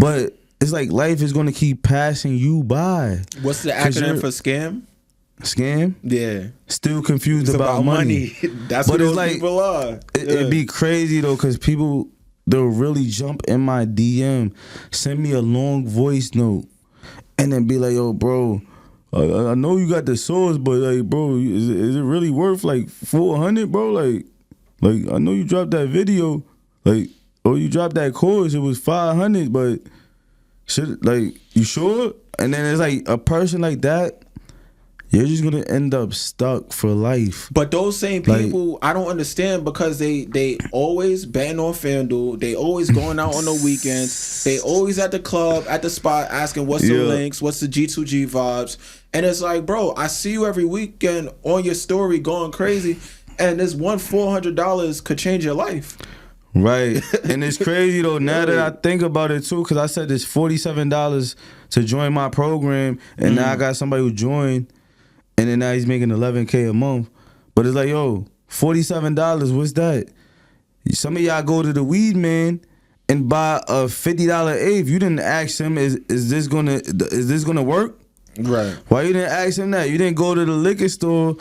But it's like life is going to keep passing you by. What's the acronym for scam? Scam? Yeah. Still confused about money. That's what those people are. It'd be crazy, though, because people, they'll really jump in my DM, send me a long voice note, and then be like, yo, bro, I know you got the sauce, but, like, bro, is it really worth, like, 400, bro? Like, I know you dropped that video, like, oh, you dropped that course, it was 500, but you sure? And then it's like a person like that, you're just gonna end up stuck for life. But those same people, I don't understand, because they always betting on FanDuel. They always going out on the weekends. They always at the club, at the spot, asking what's the links, what's the G2G vibes. And it's like, bro, I see you every weekend on your story going crazy, and this $400 could change your life. Right. And it's crazy though, now that I think about it too, because I said it's $47 to join my program, and now I got somebody who joined, and then now he's making $11K a month. But it's like, yo, $47, what's that? Some of y'all go to the weed man and buy a $50 eighth. You didn't ask him, is this gonna work? Right. Why you didn't ask him that? You didn't go to the liquor store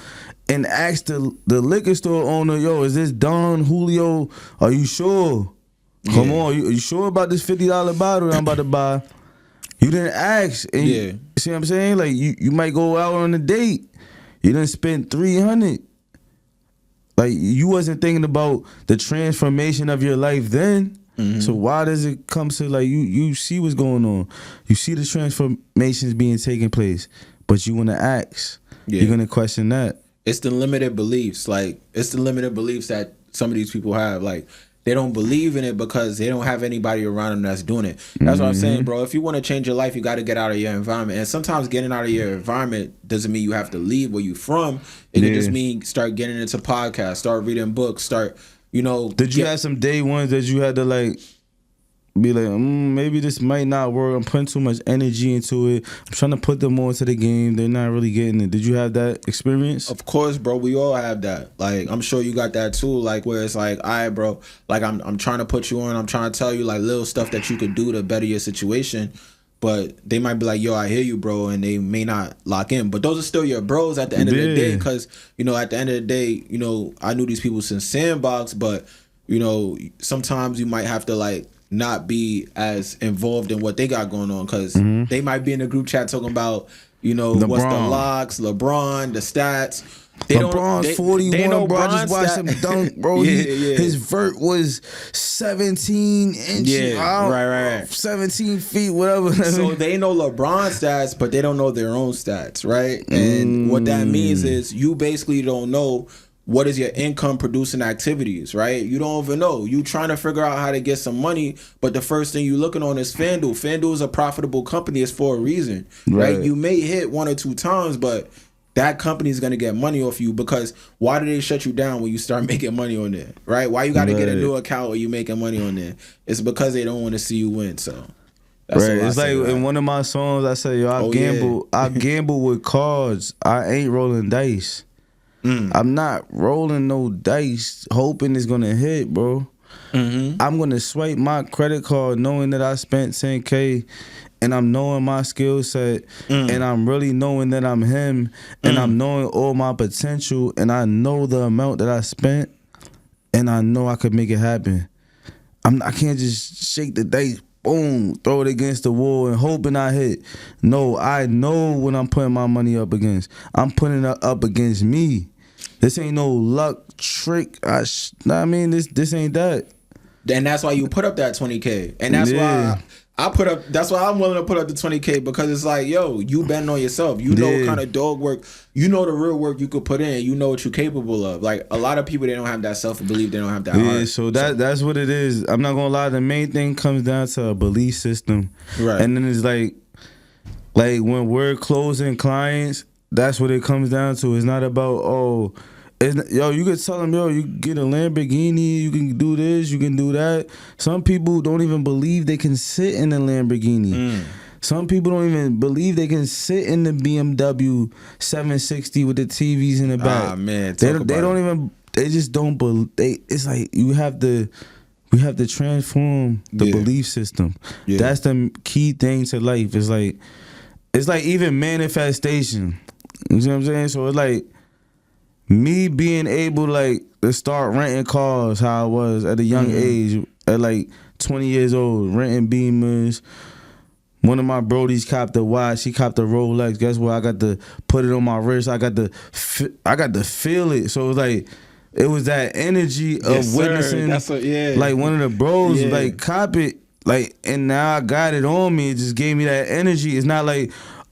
and ask the liquor store owner, yo, is this Don Julio? Are you sure? Come on, you sure about this $50 bottle I'm about to buy? You didn't ask. And you see what I'm saying? Like, you might go out on a date. You done spent $300. Like, you wasn't thinking about the transformation of your life then. So why does it come to, like, you see what's going on? You see the transformations being taking place, but you want to ask. You're going to question that. It's the limited beliefs. Like, it's the limited beliefs that some of these people have. Like, they don't believe in it because they don't have anybody around them that's doing it. That's what I'm saying, bro. If you want to change your life, you got to get out of your environment. And sometimes getting out of your environment doesn't mean you have to leave where you from. It can just mean start getting into podcasts, start reading books, start, you know. Did you have some day ones that you had to, like, be like, maybe this might not work. I'm putting too much energy into it. I'm trying to put them on to the game. They're not really getting it. Did you have that experience? Of course, bro. We all have that. Like, I'm sure you got that too. Like, where it's like, all right, bro. Like, I'm trying to put you on. I'm trying to tell you, like, little stuff that you could do to better your situation. But they might be like, yo, I hear you, bro. And they may not lock in. But those are still your bros at the end of the day. Because, you know, at the end of the day, you know, I knew these people since Sandbox. But, you know, sometimes you might have to, like, not be as involved in what they got going on, because they might be in a group chat talking about, you know, LeBron. What's the locks, LeBron, the stats. LeBron's 41, bro. I just watched him dunk, bro. His vert was 17 inches. Right. 17 feet, whatever. So they know LeBron stats, but they don't know their own stats, right? And what that means is you basically don't know what is your income producing activities, right? You don't even know. You trying to figure out how to get some money, but the first thing you looking on is FanDuel. FanDuel is a profitable company. It's for a reason, right? You may hit 1 or 2 times, but that company is going to get money off you, because why do they shut you down when you start making money on there, right? Why you got to get a new account when you making money on there? It's because they don't want to see you win, so. That's it's like in one of my songs, I say, yo, I gamble with cards. I ain't rolling dice. I'm not rolling no dice hoping it's gonna hit, bro. I'm gonna swipe my credit card knowing that I spent $10K, and I'm knowing my skill set, and I'm really knowing that I'm him, and I'm knowing all my potential, and I know the amount that I spent, and I know I could make it happen. I can't just shake the dice, boom, throw it against the wall and hoping I hit. No, I know what I'm putting my money up against. I'm putting it up against me. This ain't no luck trick. I mean, this ain't that. And that's why you put up that 20K. And that's why I put up. That's why I'm willing to put up the 20K, because it's like, yo, you betting on yourself. You know what kind of dog work. You know the real work you could put in. You know what you're capable of. Like, a lot of people, they don't have that self-belief. They don't have that heart. So that's what it is. I'm not gonna lie. The main thing comes down to a belief system. Right. And then it's like when we're closing clients, that's what it comes down to. It's not about, you could tell them, you can get a Lamborghini, you can do this, you can do that. Some people don't even believe they can sit in a Lamborghini. Some people don't even believe they can sit in the BMW 760 with the TVs in the back. Man, they just don't believe. It's like we have to transform the belief system. That's the key thing to life. It's like even manifestation. You see what I'm saying? So it's like me being able to start renting cars how I was at a young age, at like 20 years old, renting Beamers. One of my brodies copped a watch. He copped a Rolex. Guess what? I got to put it on my wrist. I got to feel it. So it was like, it was that energy of witnessing. That's what, like one of the bros cop it. And now I got it on me. It just gave me that energy. It's not like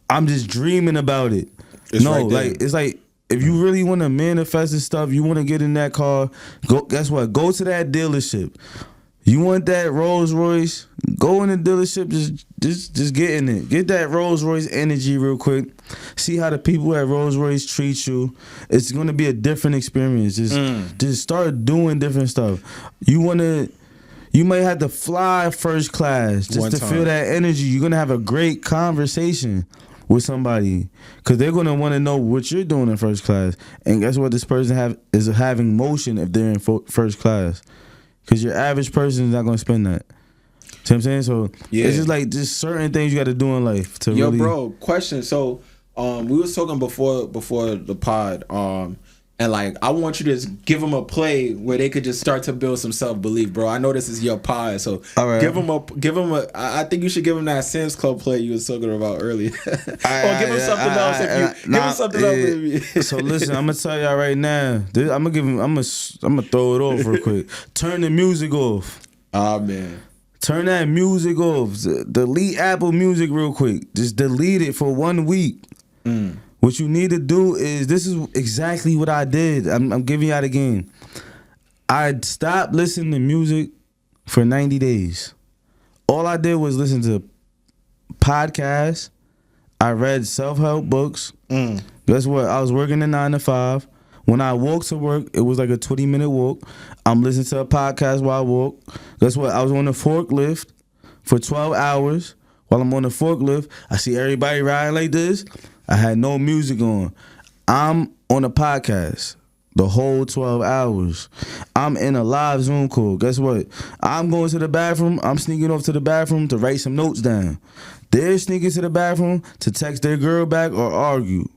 I'm just dreaming about it. It's no, right there. like it's like if you really want to manifest this stuff, you want to get in that car. Go. Guess what? Go to that dealership. You want that Rolls Royce? Go in the dealership. Just get in it. Get that Rolls Royce energy real quick. See how the people at Rolls Royce treat you. It's gonna be a different experience. Just start doing different stuff. You might have to fly first class just to feel that energy. You're gonna have a great conversation with somebody because they're gonna want to know what you're doing in first class. And guess what? This person is having motion if they're in first class. Because your average person is not going to spend that. See what I'm saying? So it's just certain things you got to do in life to really... bro, question. So we was talking before the pod, and like I want you to just give them a play where they could just start to build some self-belief, bro. I know this is your pod, so give them a. I think you should give them that Sam's Club play you was talking about earlier, or give them something else. Give them something else. So listen, I'm gonna tell y'all right now. I'm gonna throw it off real quick. Turn the music off. Ah man. Turn that music off. Delete Apple Music real quick. Just delete it for 1 week. What you need to do is, this is exactly what I did. I'm giving y'all the game. I stopped listening to music for 90 days. All I did was listen to podcasts. I read self-help books. Guess what? I was working a 9 to 5. When I walked to work, it was like a 20-minute walk. I'm listening to a podcast while I walk. Guess what? I was on the forklift for 12 hours. While I'm on the forklift, I see everybody riding like this. I had no music on. I'm on a podcast the whole 12 hours. I'm in a live Zoom call. Guess what? I'm going to the bathroom. I'm sneaking off to the bathroom to write some notes down. They're sneaking to the bathroom to text their girl back or argue.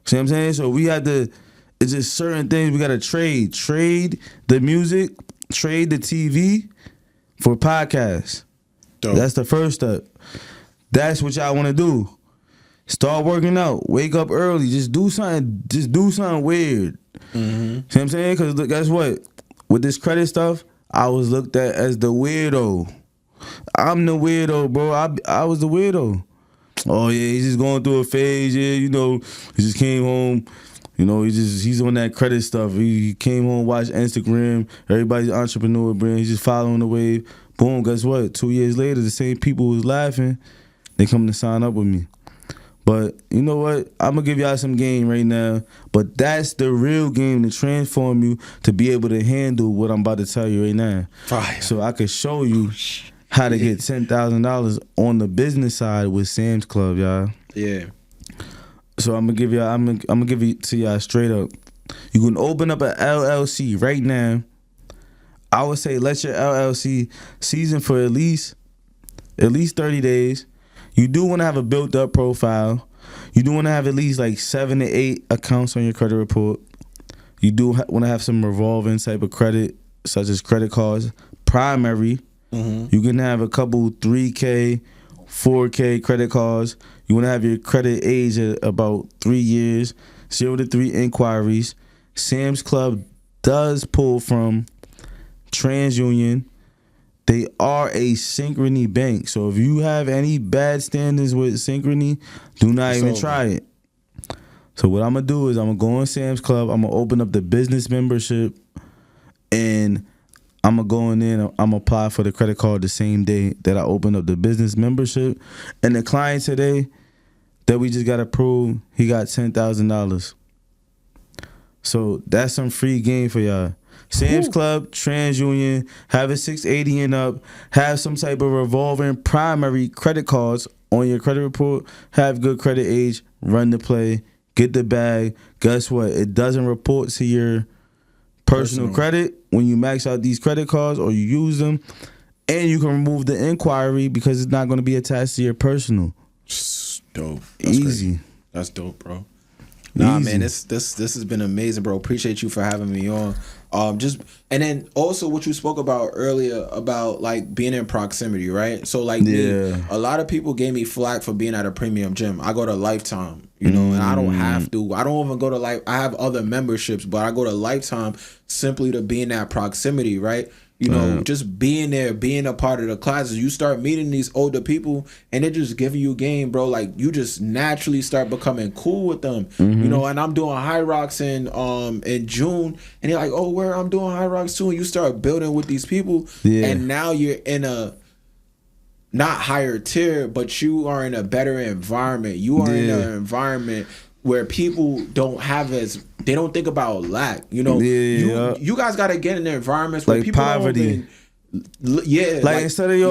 See what I'm saying? So we had to, it's just certain things we got to trade. Trade the music, trade the TV for podcasts. Dope. That's the first step. That's what y'all want to do. Start working out. Wake up early. Just do something. Just do something weird. See what I'm saying? Because guess what? With this credit stuff, I was looked at as the weirdo. I'm the weirdo, bro. I was the weirdo. Oh yeah, he's just going through a phase. Yeah, you know, he just came home. You know, he's on that credit stuff. He came home, watched Instagram. Everybody's entrepreneur brand. He's just following the wave. Boom. Guess what? 2 years later, the same people who was laughing, they come to sign up with me. But you know what? I'm going to give y'all some game right now. But that's the real game to transform you to be able to handle what I'm about to tell you right now. Fire. So I could show you how to get $10,000 on the business side with Sam's Club, y'all. Yeah. So I'm gonna give it to y'all straight up. You can open up an LLC right now. I would say let your LLC season for at least 30 days. You do want to have a built up profile. You do want to have at least like 7 to 8 accounts on your credit report. You do want to have some revolving type of credit, such as credit cards, primary. You can have a couple 3K, 4K credit cards. You want to have your credit age at about 3 years, 0 to 3 inquiries. Sam's Club does pull from TransUnion. They are a Synchrony bank. So if you have any bad standings with Synchrony, do not even try it. So what I'm going to do is I'm going to go on Sam's Club. I'm going to open up the business membership. And I'm going to go in there and I'm going to apply for the credit card the same day that I open up the business membership. And the client today that we just got approved, he got $10,000. So that's some free game for y'all. Sam's Club, TransUnion, have a 680 and up, have some type of revolving primary credit cards on your credit report, have good credit age, run the play, get the bag. Guess what? It doesn't report to your personal credit when you max out these credit cards or you use them, and you can remove the inquiry because it's not going to be attached to your personal. Dope. That's easy. Great. That's dope, bro. Nah, easy. Man, this has been amazing, bro. Appreciate you for having me on. And then also what you spoke about earlier about like being in proximity, right? So like me, a lot of people gave me flack for being at a premium gym. I go to Lifetime, you know, and I don't have to. I don't even go to I have other memberships, but I go to Lifetime simply to be in that proximity, right? You know, just being there, being a part of the classes, you start meeting these older people and they're just giving you game, bro. Like, you just naturally start becoming cool with them. Mm-hmm. You know, and I'm doing High Rocks in June, and they're like, oh, where I'm doing High Rocks too. And you start building with these people, and now you're in a not higher tier, but you are in a better environment. You are in an environment where people don't think about lack. You know, you guys got to get in the environments where like people poverty. Like instead of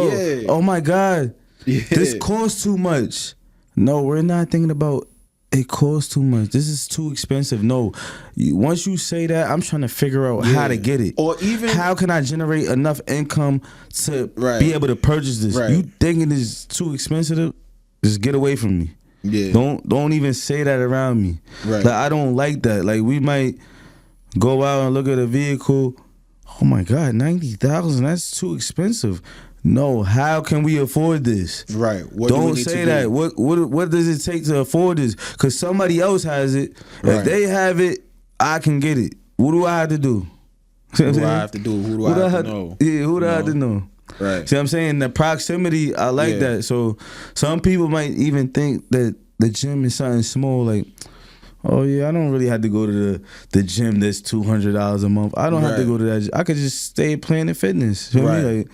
oh my God, this costs too much. No, we're not thinking about it costs too much. This is too expensive. No, once you say that, I'm trying to figure out how to get it, or even how can I generate enough income to be able to purchase this. You thinking it's too expensive? Just get away from me. Yeah. Don't even say that around me. Right. Like, I don't like that. Like, we might go out and look at a vehicle. Oh my God, $90,000. That's too expensive. No, how can we afford this? Right. Don't say that. What does it take to afford this? Because somebody else has it. If they have it, I can get it. What do I have to do? What do I have to do? Who do I have to know? Yeah, who do I have to know? Right. See what I'm saying? The proximity, I like that. So some people might even think that the gym is something small, like, oh yeah, I don't really have to go to the gym that's $200 a month. I don't have to go to that. I could just stay Planet Fitness. You know what I mean? Like,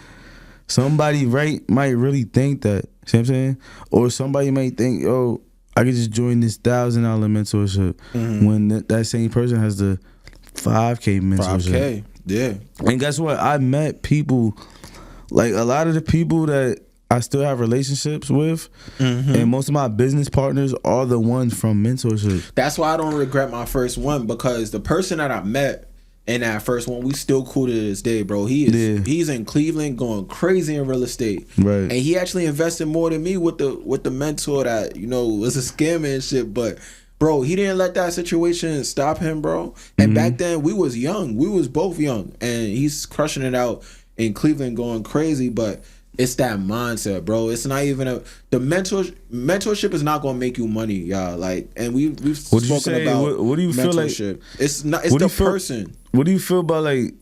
somebody might really think that. See what I'm saying? Or somebody might think, yo, I could just join this $1,000 mentorship when that same person has the $5K mentorship. $5K, yeah. And guess what? I met people. Like, a lot of the people that I still have relationships with, and most of my business partners are the ones from mentorship. That's why I don't regret my first one, because the person that I met in that first one, we still cool to this day, bro. He's in Cleveland going crazy in real estate. Right. And he actually invested more than me with the mentor that, you know, was a scam and shit, but bro, he didn't let that situation stop him, bro. And back then we was young. We was both young, and he's crushing it out in Cleveland going crazy, but it's that mindset, bro. It's not even the mentorship is not gonna make you money, y'all. Like, and we've spoken about what do you mentorship. Feel like? It's not. It's the person. What do you feel about, like,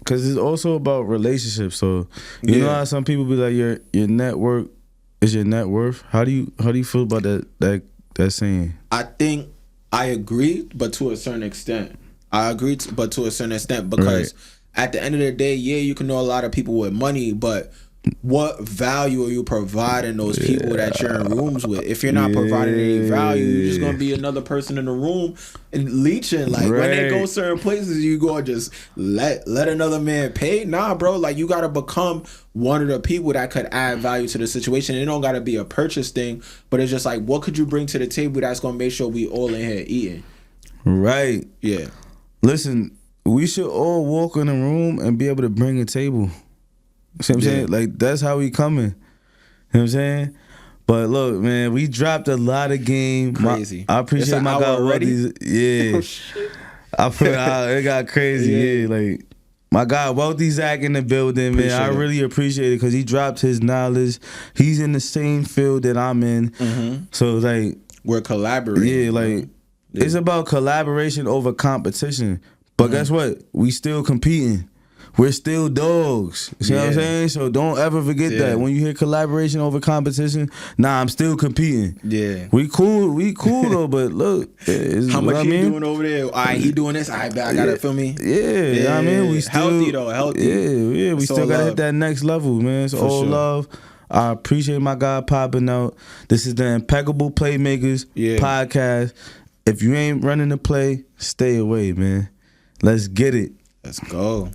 because it's also about relationships. So you know how some people be like, your network is your net worth. How do you feel about that saying? I think I agree, but to a certain extent. Because at the end of the day, you can know a lot of people with money, but what value are you providing those people that you're in rooms with? If you're not providing any value, you're just gonna be another person in the room and leeching. Like, when they go certain places, you go just let another man pay. Nah, bro. Like, you gotta become one of the people that could add value to the situation. It don't gotta be a purchase thing, but it's just like, what could you bring to the table that's gonna make sure we all in here eating? Right. Yeah. Listen, we should all walk in a room and be able to bring a table. See what I'm saying? Like, that's how we coming. You know what I'm saying? But look, man, we dropped a lot of game. Crazy. I appreciate my guy Wealthy's. Yeah. I feel it got crazy. Like, my guy Wealthy Zach in the building, man. I really appreciate it because he dropped his knowledge. He's in the same field that I'm in. So, like, we're collaborating. Yeah, like, it's about collaboration over competition. But guess what? We still competing. We're still dogs. See what I'm saying? So don't ever forget that. When you hear collaboration over competition, nah, I'm still competing. Yeah. We cool though, but look. How much he doing over there? All right, he doing this. All right, I gotta feel me. Yeah. I mean, we still. Healthy though, healthy. Yeah, we still gotta hit that next level, man. It's all love. I appreciate my guy popping out. This is the Impeccable Playmakers podcast. If you ain't running the play, stay away, man. Let's get it. Let's go.